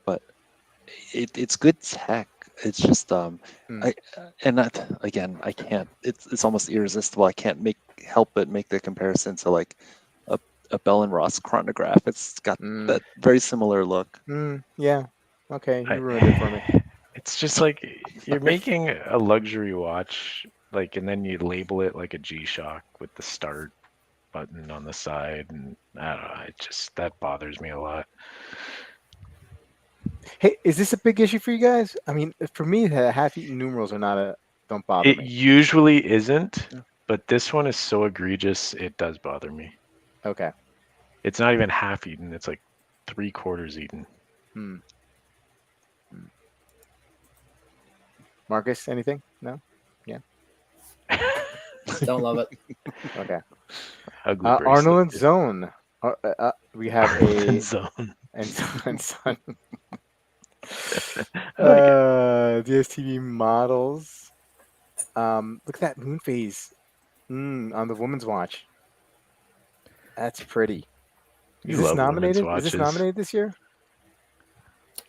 but it's good tech. It's just I can't. It's almost irresistible. I can't help but make the comparison to like a Bell and Ross chronograph. It's got that very similar look. Yeah. Okay, you ruined it for me. It's just like you're making a luxury watch, like, and then you label it like a G-Shock with the start button on the side, and I don't know. That bothers me a lot. Hey, is this a big issue for you guys? I mean, for me, the half-eaten numerals are don't bother me. It usually isn't, but this one is so egregious, it does bother me. Okay. It's not even half-eaten. It's like 3/4 eaten. Marcus, anything? No? Yeah. Don't love it. Okay. Arnold and Zone. We have a Zone. and Son. DSTV models. Look at that moon phase on the woman's watch. That's pretty. Is this nominated? Is this nominated this year?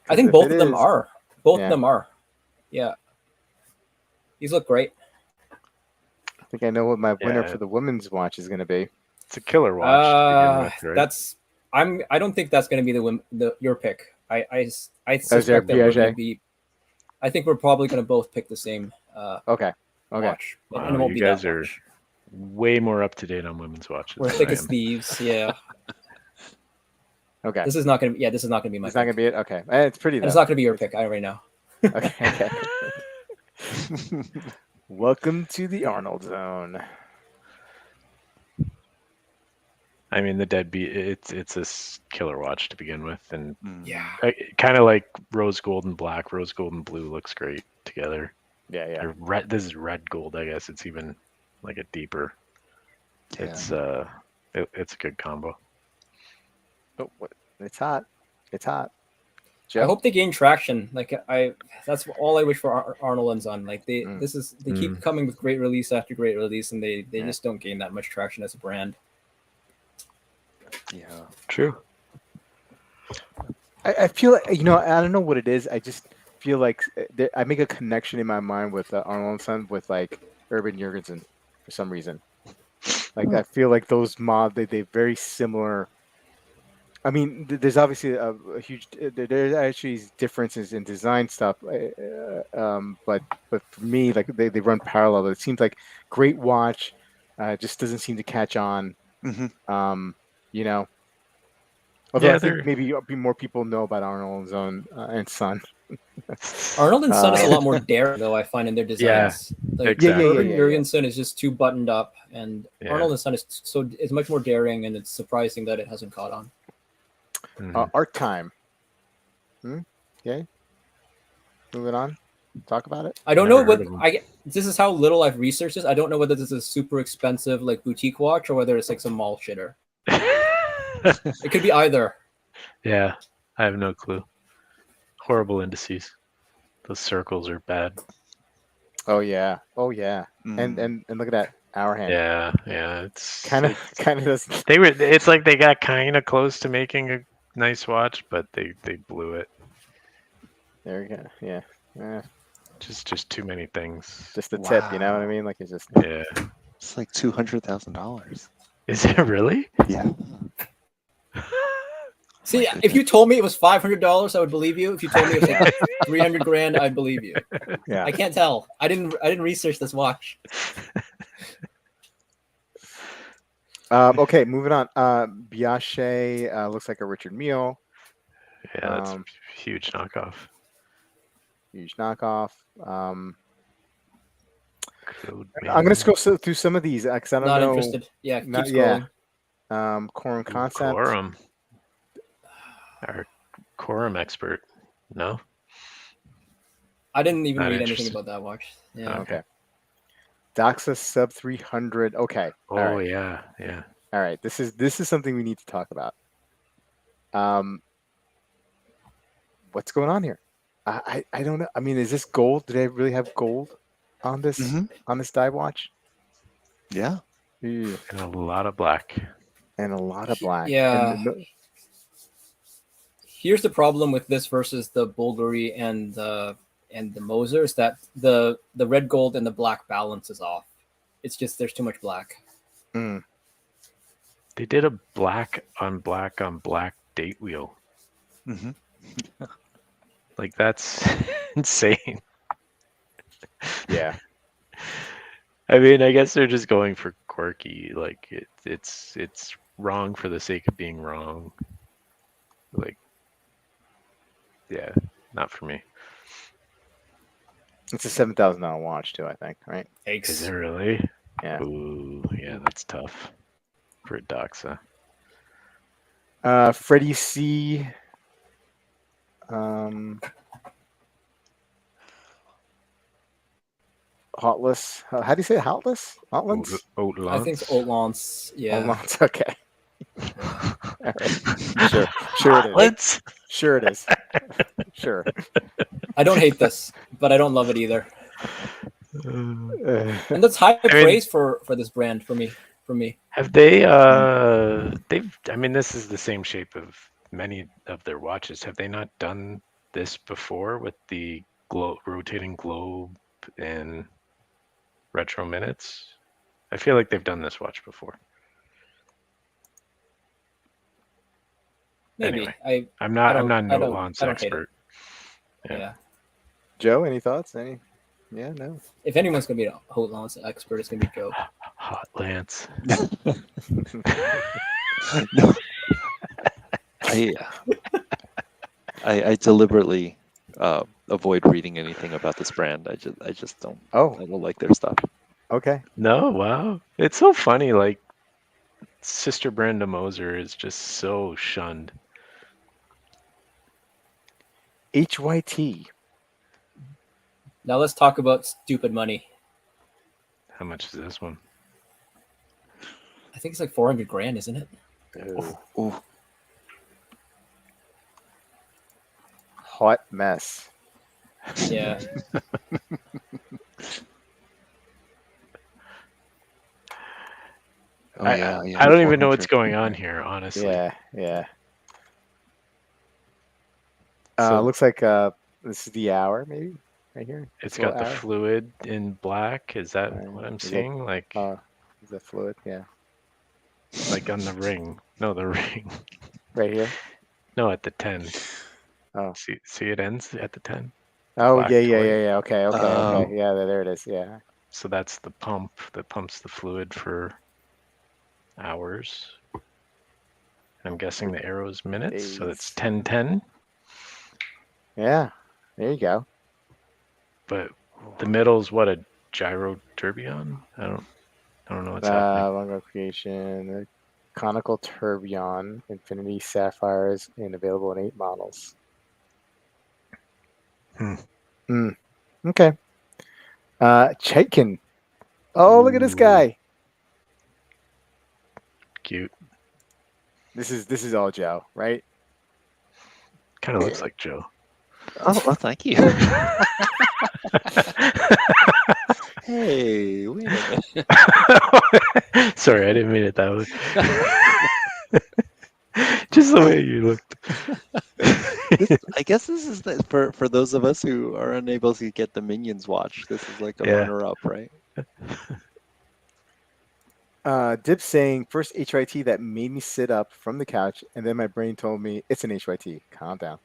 I think both of them are. Both of them are. Yeah. These look great. I think I know what my winner for the women's watch is going to be. It's a killer watch. To begin with, right? I don't think that's going to be your pick. I suspect that we're going to be. I think we're probably going to both pick the same. Okay. watch. Wow, And it won't you be guys that are much. way more up to date on women's watches. We're than thick I as am. thieves. Yeah. Okay. This is not gonna. Yeah, this is not gonna be my. It's not pick. gonna be it. Okay. It's pretty And though. it's not gonna be your pick. I already know. Okay. Welcome to the Arnold Zone. I mean, the Deadbeat. It's a killer watch to begin with, and Yeah. kind of like rose gold and black. Rose gold and blue looks great together. Yeah. Or red. This is red gold. I guess it's even like a deeper. Yeah. It's a good combo. Oh, what? It's hot. It's hot. I Joe? hope they gain traction. Like that's all I wish for Arnold and Son. Like they keep coming with great release after great release, and they just don't gain that much traction as a brand. Yeah. True. I feel like, I don't know what it is. I just feel like I make a connection in my mind with Arnold and Son with like Urban Jurgensen for some reason. Like I feel like those they're very similar. I mean, there's obviously a huge. There's actually differences in design stuff, but for me, like they run parallel. It seems like great watch, just doesn't seem to catch on. Mm-hmm. Although Yeah, I think maybe more people know about Arnold and Son. Arnold and Son is a lot more daring, though, I find, in their designs. Like exactly. Urban Jurgensen is just too buttoned up, and Arnold and Son is much more daring, and it's surprising that it hasn't caught on. Art time. Okay. Moving on. Talk about it. I don't know what this is how little I've researched this. I don't know whether this is a super expensive like boutique watch or whether it's like some mall shitter. It could be either. Yeah, I have no clue. Horrible indices. Those circles are bad. Oh yeah. And look at that hour hand. Yeah. It's kind of doesn't. It's like they got kind of close to making a nice watch, but they blew it. There we go. Yeah. Just too many things. Just the tip, you know what I mean? Like it's just. Yeah. It's like $200,000. Is it really? Yeah. See, if you told me it was $500, I would believe you. If you told me it was like $300,000, I'd believe you. Yeah. I can't tell. I didn't research this watch. Okay, moving on. Biache looks like a Richard Mille. Yeah, that's a huge knockoff. Huge knockoff. I'm Code gonna scroll through some of these because I don't Not know. interested. Yeah, keep Not- scrolling. Quorum concept. Quorum. Our quorum expert. No? I didn't even Not read anything interested. about that watch. Yeah. Okay. Doxa sub 300. Okay. Oh All right. yeah. All right. This is something we need to talk about. What's going on here? I don't know. I mean, is this gold? Did I really have gold on this dive watch? Yeah. Ew. And a lot of black. And a lot of black. Yeah. And Here's the problem with this versus the Bulgari and the Moser is that the red gold and the black balance is off. It's just there's too much black. They did a black on black date wheel. Mm-hmm. Like that's insane. Yeah. I mean, I guess they're just going for quirky. Like it's wrong for the sake of being wrong. Like, yeah, not for me. It's a $7,000 watch too, I think, right? Is it really? Yeah. Ooh, yeah, that's tough for a Doxa. Freddie C. Hotless. How do you say it? Hotless? Hotless? I think it's Outlance. Yeah. Hotless. Okay. All right. Sure it is. Sure it is. Sure. I don't hate this, but I don't love it either. And that's high praise for this brand for me. Have they I mean, this is the same shape of many of their watches. Have they not done this before with the rotating globe and retro minutes? I feel like they've done this watch before. Maybe. Anyway, I'm not an Outlance expert. Yeah. Joe, any thoughts? Any? Yeah, no. If anyone's gonna be a Haute Lance expert, it's gonna be Joe. Hot Lance. No. I deliberately avoid reading anything about this brand. I just don't. Oh, I don't like their stuff. okay. No, wow. It's so funny. Like, Sister Brenda Moser is just so shunned. HYT. Now let's talk about stupid money. How much is this one? I think it's like 400 grand, isn't it? Ooh. Hot mess. Yeah. Oh, I yeah. don't even know what's 400. going on here, honestly. Yeah, yeah. So Looks like this is the hour, maybe right here. it's This little got the hour. fluid in black. Is that what I'm Is it- seeing? Like, Is that fluid? Yeah, like on the ring. No, the ring. right here. No, at the 10. Oh. See, it ends at the 10. Oh, Black yeah. toy. Okay. Oh. Yeah, there it is. Yeah. So that's the pump that pumps the fluid for hours. I'm guessing the arrow's minutes, so that's Days. 10:10. Yeah. There you go. But the middle's what, a gyro tourbillon? I don't know what's happening. Logo creation, conical tourbillon, infinity sapphires, and available in 8 models. Okay. Chaikin. Oh, look at this Ooh. guy. Cute. This is all Joe, right? Kind of looks like Joe. Oh, well, thank you. Hey, wait a minute. Sorry, I didn't mean it that way. Just the way you looked. I guess this is for those of us who are unable to get the Minions watch. This is like a Yeah. runner-up, right? Dip saying first HYT that made me sit up from the couch, and then my brain told me it's an HYT. Calm down.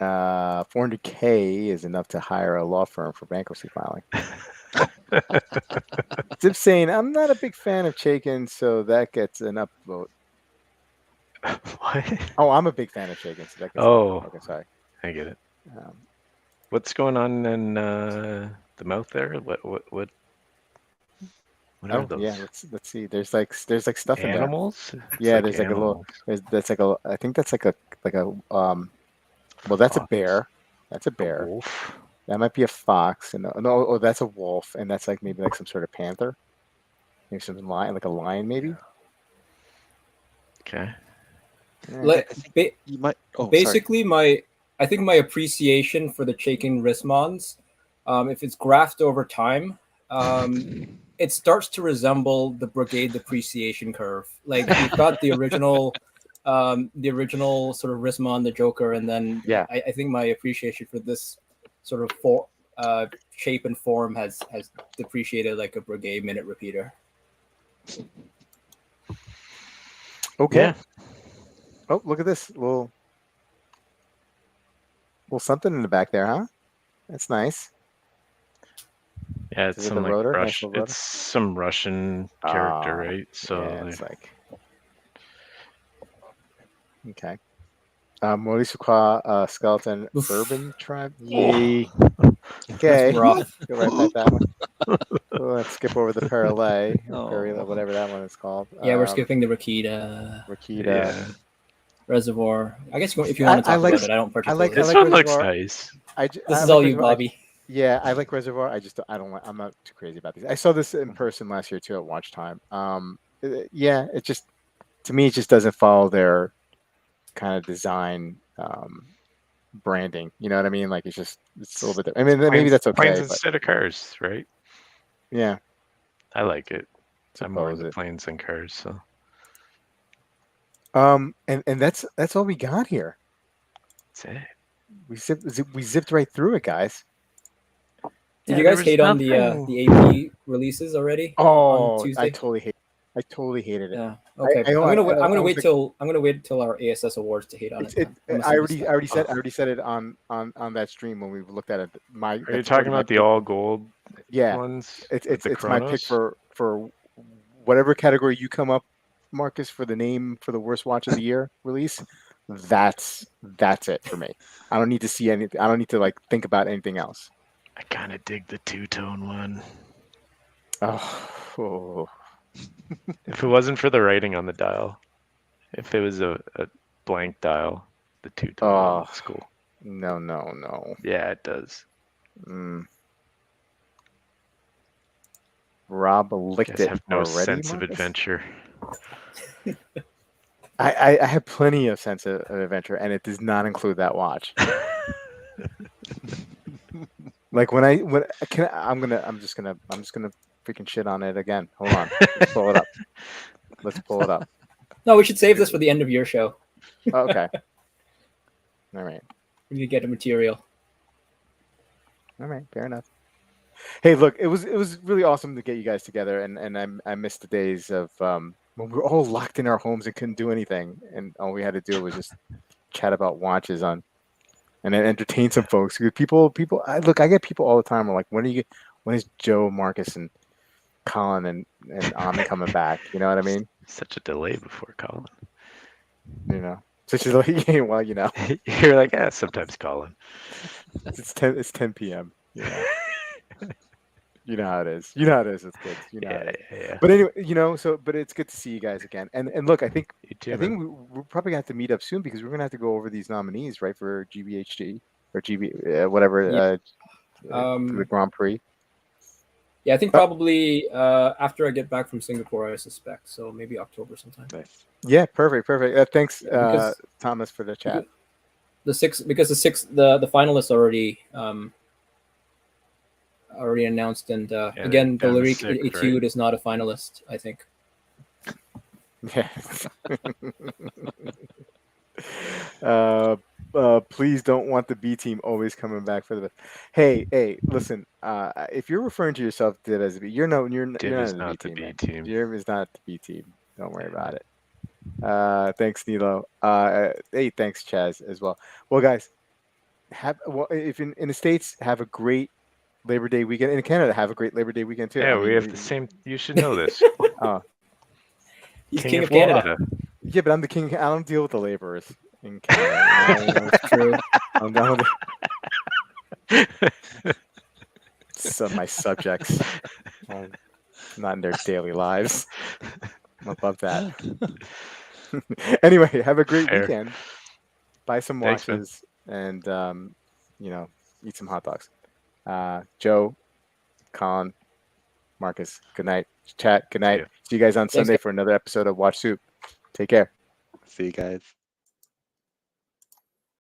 400K is enough to hire a law firm for bankruptcy filing. Dip saying I'm not a big fan of Chaikin, so that gets an upvote. What? Oh, I'm a big fan of Chaikin, so that gets Oh. okay, sorry. I get it. Um, What's going on in the mouth there? What are oh those? yeah, let's see. There's like stuff in there. Animals? It's Yeah, there's like a little. That's like a. I think that's like a Well, that's a Fox. bear. That's a A bear. wolf. That might be a fox, and no, oh, that's a wolf, and that's like maybe like some sort of panther, maybe some lion, like a lion, maybe. Okay. Yeah. You might. Oh, Basically, I think my appreciation for the Chaikin Rismons, if it's graphed over time, it starts to resemble the Brigade depreciation curve. Like you've got the original sort of Rismon, the Joker, and then Yeah. I think my appreciation for this sort of shape and form has depreciated like a Brigade minute repeater. Okay. Yeah. Oh, look at this little something in the back there, huh? That's nice. Yeah, it's Is it some the like rotor? Nice Rush. little rotor? It's some Russian character, Ah, right? So Yeah, it's like okay. Maurice Qua, skeleton Oof. urban tribe. Yay. Okay. That's rough. Go right past that one. Let's skip over the Parallel, Oh. whatever that one is called. Yeah, we're skipping the Rakita Rakita. yeah. Reservoir. I guess if you want to I talk like- about it, I don't particularly. I This like one looks Reservoir. nice. This I is like all you, Reservoir. Bobby. Yeah, I like Reservoir. I don't like. I'm not too crazy about these. I saw this in person last year too at Watch Time. Yeah, it just to me it just doesn't follow their kind of design branding. You know what I mean? Like it's a little bit. I mean, maybe Planes- that's okay. Planes But instead of cars, right? yeah, I like it. I'm more suppose into it. planes than cars. So And that's all we got here. that's it. We zipped right through it, guys. Did Yeah, you there guys was hate on nothing- the AP releases already? Oh, on Tuesday? I totally hated it. Yeah. Okay, I I'm gonna was wait till our ASS awards to hate on it. then. I already said it on that stream when we looked at it. Are you talking about the all gold ones? It's my pick for whatever category you come up, Marcus, for the name for the worst watch of the year release. That's it for me. I don't need to see anything. I don't need to like think about anything else. I kind of dig the two-tone one. Oh. If it wasn't for the writing on the dial, if it was a blank dial, the two-tone looks cool. No. Yeah, it does. Rob licked it have no already, sense Marcus? of adventure. I have plenty of sense of adventure, and it does not include that watch. Like I'm just gonna freaking shit on it again. Hold on, let's pull it up. No, we should save this for the end of your show. Okay. All right. We need to get the material. All right, fair enough. Hey, look, it was really awesome to get you guys together, and I missed the days of when we were all locked in our homes and couldn't do anything, and all we had to do was just chat about watches and then entertain some folks. Because I get people all the time are like, when is Joe, Marcus, and Colin and Amin coming back? You know what I mean? Such a delay before Colin. You know, such a well, you know, you're like, sometimes Colin. It's 10 p.m. You know. You know how it is. You know how it is with kids. You know. Yeah. But anyway, but it's good to see you guys again. And look, I think we're probably gonna have to meet up soon because we're gonna have to go over these nominees, right, for GBHG or GB whatever the Grand Prix. Yeah, I think probably after I get back from Singapore, I suspect. So maybe October sometime. Nice. Yeah, perfect. Thanks, Thomas, for the chat. The finalists already announced, and again, Bulgari Octo is not a finalist, I think. Yeah. Please don't want the B team always coming back for the. Hey, listen. If you're referring to yourself, Div, as a B, you're not the B team. Div is not the B team. Don't worry about it. Thanks, Nilo. Hey, thanks, Chaz, as well. Well, guys, if in the States, have a great Labor Day weekend. In Canada, have a great Labor Day weekend too. Yeah, we have the same. You should know this. He's King of Canada. Yeah, but I'm the king. I don't deal with the laborers in Canada. It's true. I'm down with some my subjects. Not in their daily lives. I'm above that. Anyway, have a great weekend. Buy some watches and eat some hot dogs. Joe, Colin, Marcus, good night. Chat, good night. See you guys on Sunday for another episode of Watch Soup. Take care. See you guys.